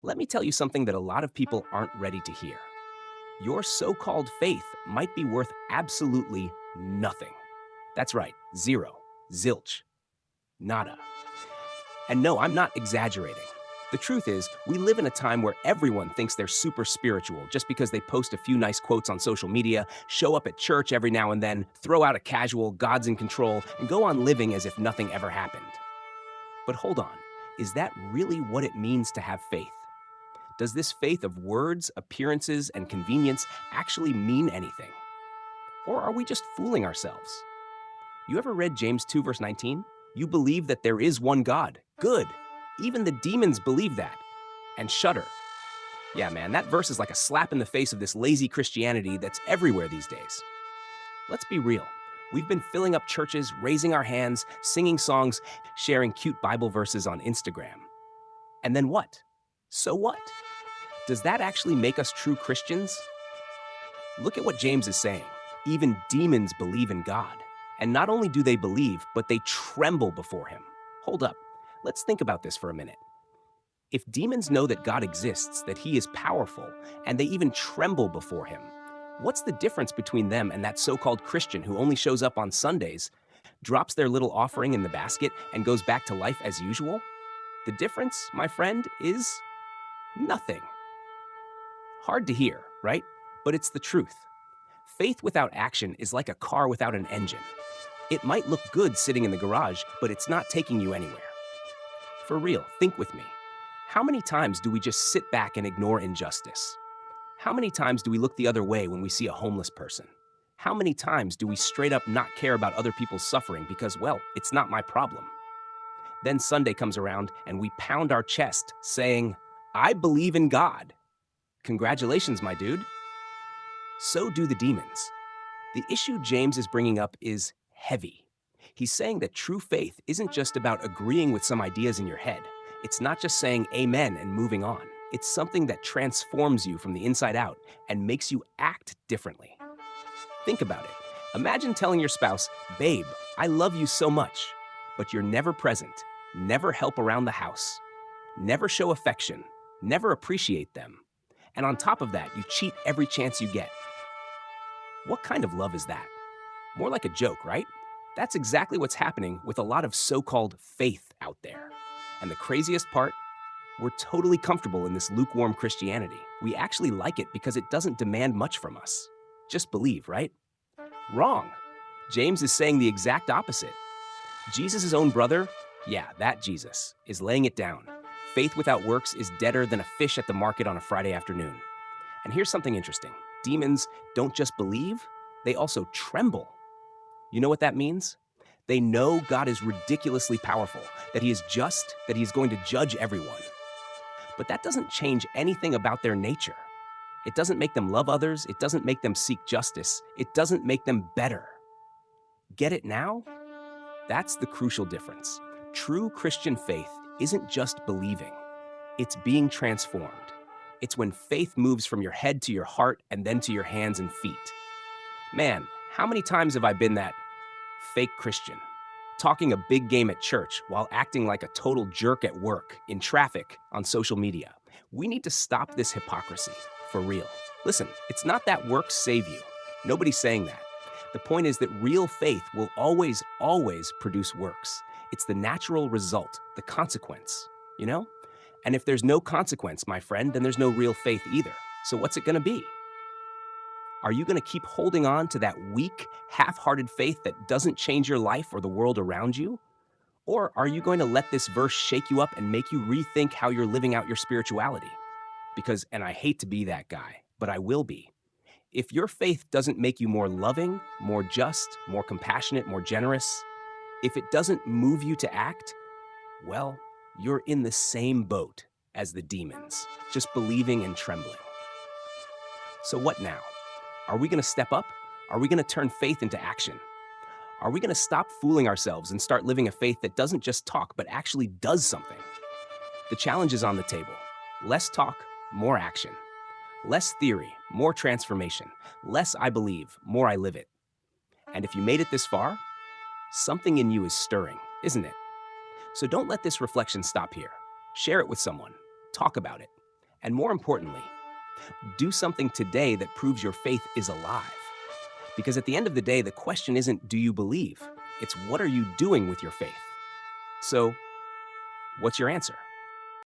Let me tell you something that a lot of people aren't ready to hear. Your so called faith might be worth absolutely nothing. That's right, zero, zilch, nada. And no, I'm not exaggerating. The truth is, we live in a time where everyone thinks they're super spiritual just because they post a few nice quotes on social media, show up at church every now and then, throw out a casual God's in control, and go on living as if nothing ever happened. But hold on, is that really what it means to have faith? Does this faith of words, appearances, and convenience actually mean anything? Or are we just fooling ourselves? You ever read James 2, verse 19? You believe that there is one God. Good. Even the demons believe that and shudder. Yeah, man, that verse is like a slap in the face of this lazy Christianity that's everywhere these days. Let's be real. We've been filling up churches, raising our hands, singing songs, sharing cute Bible verses on Instagram. And then what? So what? Does that actually make us true Christians? Look at what James is saying. Even demons believe in God. And not only do they believe, but they tremble before him. Hold up. Let's think about this for a minute. If demons know that God exists, that he is powerful, and they even tremble before him, what's the difference between them and that so called Christian who only shows up on Sundays, drops their little offering in the basket, and goes back to life as usual? The difference, my friend, is nothing. Hard to hear, right? But it's the truth. Faith without action is like a car without an engine. It might look good sitting in the garage, but it's not taking you anywhere. For real, think with me. How many times do we just sit back and ignore injustice? How many times do we look the other way when we see a homeless person? How many times do we straight up not care about other people's suffering because, well, it's not my problem? Then Sunday comes around and we pound our chest saying, I believe in God. Congratulations, my dude. So do the demons. The issue James is bringing up is heavy. He's saying that true faith isn't just about agreeing with some ideas in your head. It's not just saying amen and moving on. It's something that transforms you from the inside out and makes you act differently. Think about it. Imagine telling your spouse, babe, I love you so much, but you're never present, never help around the house, never show affection, never appreciate them. And on top of that, you cheat every chance you get. What kind of love is that? More like a joke, right? That's exactly what's happening with a lot of so called faith out there. And the craziest part, we're totally comfortable in this lukewarm Christianity. We actually like it because it doesn't demand much from us. Just believe, right? Wrong. James is saying the exact opposite. Jesus' own brother, yeah, that Jesus, is laying it down. Faith without works is deader than a fish at the market on a Friday afternoon. And here's something interesting. Demons don't just believe, they also tremble. You know what that means? They know God is ridiculously powerful, that he is just, that he is going to judge everyone. But that doesn't change anything about their nature. It doesn't make them love others, it doesn't make them seek justice, it doesn't make them better. Get it now? That's the crucial difference. True Christian faith isn't just believing, it's being transformed. It's when faith moves from your head to your heart and then to your hands and feet. Man, how many times have I been that fake Christian, talking a big game at church while acting like a total jerk at work, in traffic, on social media? We need to stop this hypocrisy, for real. Listen, it's not that works save you. Nobody's saying that. The point is that real faith will always, always produce works. It's the natural result, the consequence, you know? And if there's no consequence, my friend, then there's no real faith either. So what's it gonna be? Are you going to keep holding on to that weak, half hearted faith that doesn't change your life or the world around you? Or are you going to let this verse shake you up and make you rethink how you're living out your spirituality? Because, and I hate to be that guy, but I will be. If your faith doesn't make you more loving, more just, more compassionate, more generous, if it doesn't move you to act, well, you're in the same boat as the demons, just believing and trembling. So what now? Are we going to step up? Are we going to turn faith into action? Are we going to stop fooling ourselves and start living a faith that doesn't just talk, but actually does something? The challenge is on the table. Less talk, more action. Less theory, more transformation. Less I believe, more I live it. And if you made it this far, something in you is stirring, isn't it? So don't let this reflection stop here. Share it with someone. Talk about it. And more importantly, do something today that proves your faith is alive. Because at the end of the day, the question isn't, do you believe? It's what are you doing with your faith? So, what's your answer?